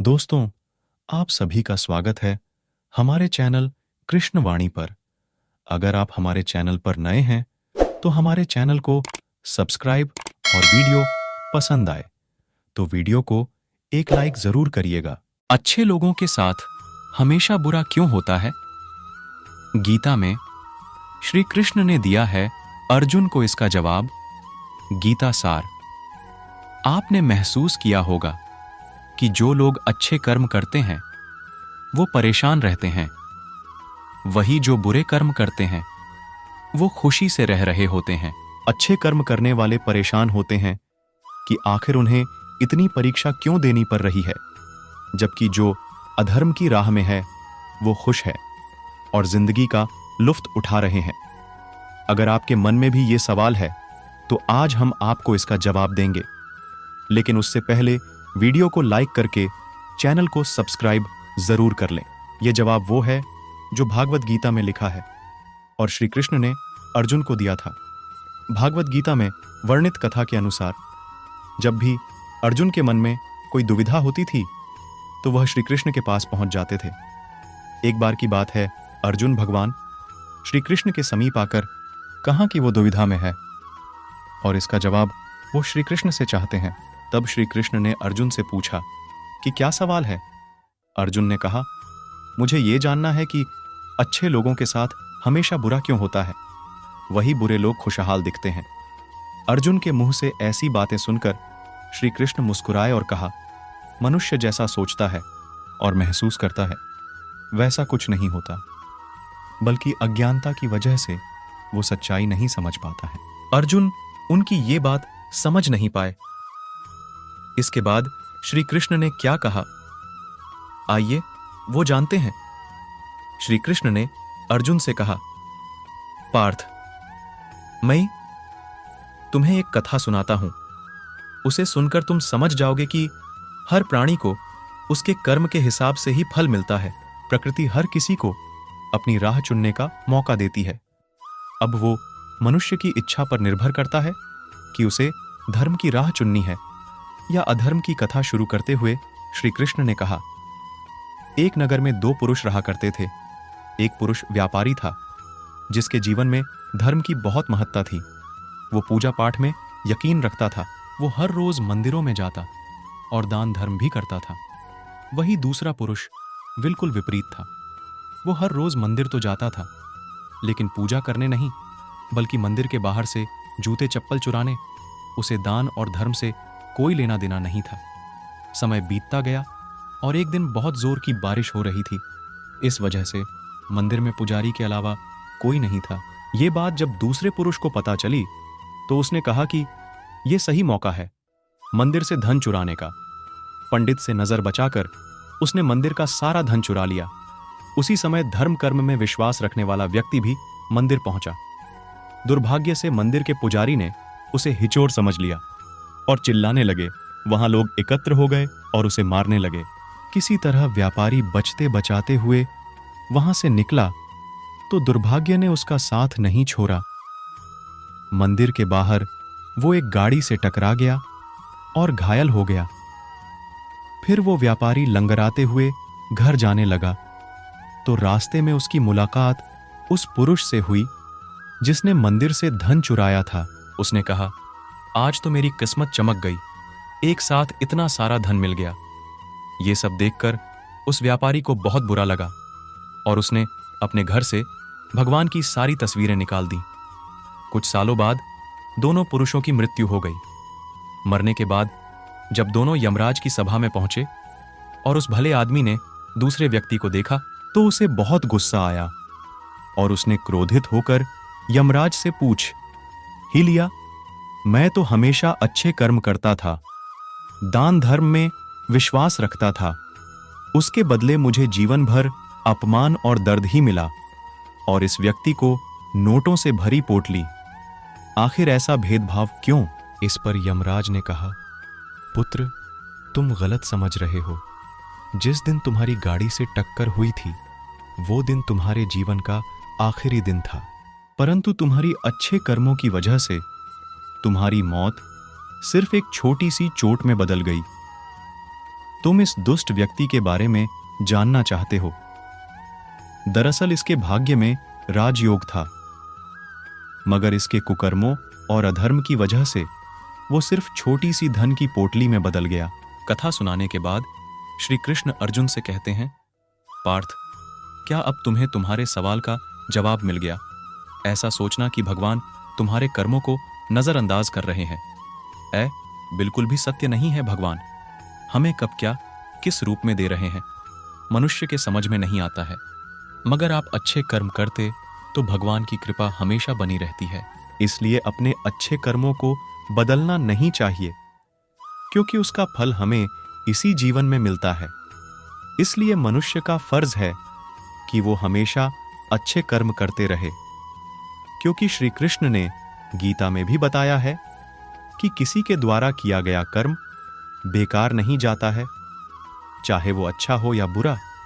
दोस्तों, आप सभी का स्वागत है हमारे चैनल कृष्णवाणी पर। अगर आप हमारे चैनल पर नए हैं तो हमारे चैनल को सब्सक्राइब और वीडियो पसंद आए तो वीडियो को एक लाइक जरूर करिएगा। अच्छे लोगों के साथ हमेशा बुरा क्यों होता है? गीता में श्री कृष्ण ने दिया है अर्जुन को इसका जवाब। गीता सार। आपने महसूस किया होगा कि जो लोग अच्छे कर्म करते हैं वो परेशान रहते हैं, वही जो बुरे कर्म करते हैं वो खुशी से रह रहे होते हैं। अच्छे कर्म करने वाले परेशान होते हैं कि आखिर उन्हें इतनी परीक्षा क्यों देनी पड़ रही है, जबकि जो अधर्म की राह में है वो खुश है और जिंदगी का लुत्फ उठा रहे हैं। अगर आपके मन में भी ये सवाल है तो आज हम आपको इसका जवाब देंगे, लेकिन उससे पहले वीडियो को लाइक करके चैनल को सब्सक्राइब जरूर कर लें। यह जवाब वो है जो भागवत गीता में लिखा है और श्री कृष्ण ने अर्जुन को दिया था। भागवत गीता में वर्णित कथा के अनुसार जब भी अर्जुन के मन में कोई दुविधा होती थी तो वह श्री कृष्ण के पास पहुंच जाते थे। एक बार की बात है, अर्जुन भगवान श्री कृष्ण के समीप आकर कहा कि वो दुविधा में है और इसका जवाब वो श्री कृष्ण से चाहते हैं। तब श्री कृष्ण ने अर्जुन से पूछा कि क्या सवाल है? अर्जुन ने कहा, मुझे ये जानना है कि अच्छे लोगों के साथ हमेशा बुरा क्यों होता है, वही बुरे लोग खुशहाल दिखते हैं। अर्जुन के मुंह से ऐसी बातें सुनकर श्री कृष्ण मुस्कुराए और कहा, मनुष्य जैसा सोचता है और महसूस करता है वैसा कुछ नहीं होता, बल्कि अज्ञानता की वजह से वो सच्चाई नहीं समझ पाता है। अर्जुन उनकी ये बात समझ नहीं पाए। इसके बाद श्री कृष्ण ने क्या कहा, आइए वो जानते हैं। श्री कृष्ण ने अर्जुन से कहा, पार्थ, मैं तुम्हें एक कथा सुनाता हूं। उसे सुनकर तुम समझ जाओगे कि हर प्राणी को उसके कर्म के हिसाब से ही फल मिलता है। प्रकृति हर किसी को अपनी राह चुनने का मौका देती है। अब वो मनुष्य की इच्छा पर निर्भर करता है कि उसे धर्म की राह चुननी है या अधर्म की। कथा शुरू करते हुए श्री कृष्ण ने कहा, एक नगर में दो पुरुष रहा करते थे। एक पुरुष व्यापारी था जिसके जीवन में धर्म की बहुत महत्ता थी। वो पूजा पाठ में यकीन रखता था। वो हर रोज मंदिरों में जाता और दान धर्म भी करता था। वही दूसरा पुरुष बिल्कुल विपरीत था। वो हर रोज मंदिर तो जाता था, लेकिन पूजा करने नहीं, बल्कि मंदिर के बाहर से जूते चप्पल चुराने। उसे दान और धर्म से कोई लेना देना नहीं था। समय बीतता गया और एक दिन बहुत जोर की बारिश हो रही थी। इस वजह से मंदिर में पुजारी के अलावा कोई नहीं था। ये बात जब दूसरे पुरुष को पता चली तो उसने कहा कि यह सही मौका है मंदिर से धन चुराने का। पंडित से नजर बचाकर उसने मंदिर का सारा धन चुरा लिया। उसी समय धर्म कर्म में विश्वास रखने वाला व्यक्ति भी मंदिर पहुंचा। दुर्भाग्य से मंदिर के पुजारी ने उसे हिचोर समझ लिया और चिल्लाने लगे। वहां लोग एकत्र हो गए और उसे मारने लगे। किसी तरह व्यापारी बचते बचाते हुए वहां से निकला तो दुर्भाग्य ने उसका साथ नहीं छोड़ा। मंदिर के बाहर वो एक गाड़ी से टकरा गया और घायल हो गया। फिर वो व्यापारी लंगराते हुए घर जाने लगा तो रास्ते में उसकी मुलाकात उस पुरुष से हुई जिसने मंदिर से धन चुराया था। उसने कहा, आज तो मेरी किस्मत चमक गई, एक साथ इतना सारा धन मिल गया। ये सब देखकर उस व्यापारी को बहुत बुरा लगा और उसने अपने घर से भगवान की सारी तस्वीरें निकाल दी। कुछ सालों बाद दोनों पुरुषों की मृत्यु हो गई। मरने के बाद जब दोनों यमराज की सभा में पहुंचे और उस भले आदमी ने दूसरे व्यक्ति को देखा तो उसे बहुत गुस्सा आया और उसने क्रोधित होकर यमराज से पूछ ही लिया, मैं तो हमेशा अच्छे कर्म करता था, दान धर्म में विश्वास रखता था, उसके बदले मुझे जीवन भर अपमान और दर्द ही मिला और इस व्यक्ति को नोटों से भरी पोटली। आखिर ऐसा भेदभाव क्यों? इस पर यमराज ने कहा, पुत्र, तुम गलत समझ रहे हो। जिस दिन तुम्हारी गाड़ी से टक्कर हुई थी वो दिन तुम्हारे जीवन का आखिरी दिन था, परंतु तुम्हारी अच्छे कर्मों की वजह से तुम्हारी मौत सिर्फ एक छोटी सी चोट में बदल गई। तुम इस दुष्ट व्यक्ति के बारे में जानना चाहते हो। दरअसल इसके भाग्य में राजयोग था, मगर इसके कुकर्मों और अधर्म की वजह से वो सिर्फ छोटी सी धन की पोटली में बदल गया। कथा सुनाने के बाद श्री कृष्ण अर्जुन से कहते हैं, पार्थ, क्या अब तुम्हें तुम्हारे सवाल का जवाब मिल गया? ऐसा सोचना कि भगवान तुम्हारे कर्मों को नजरअंदाज कर रहे हैं, बिल्कुल भी सत्य नहीं है। भगवान हमें कब क्या किस रूप में दे रहे हैं, मनुष्य के समझ में नहीं आता है। मगर आप अच्छे कर्म करते तो भगवान की कृपा हमेशा बनी रहती है। इसलिए अपने अच्छे कर्मों को बदलना नहीं चाहिए, क्योंकि उसका फल हमें इसी जीवन में मिलता है। इसलिए मनुष्य का फर्ज है कि वो हमेशा अच्छे कर्म करते रहे, क्योंकि श्री कृष्ण ने गीता में भी बताया है कि किसी के द्वारा किया गया कर्म बेकार नहीं जाता है, चाहे वो अच्छा हो या बुरा।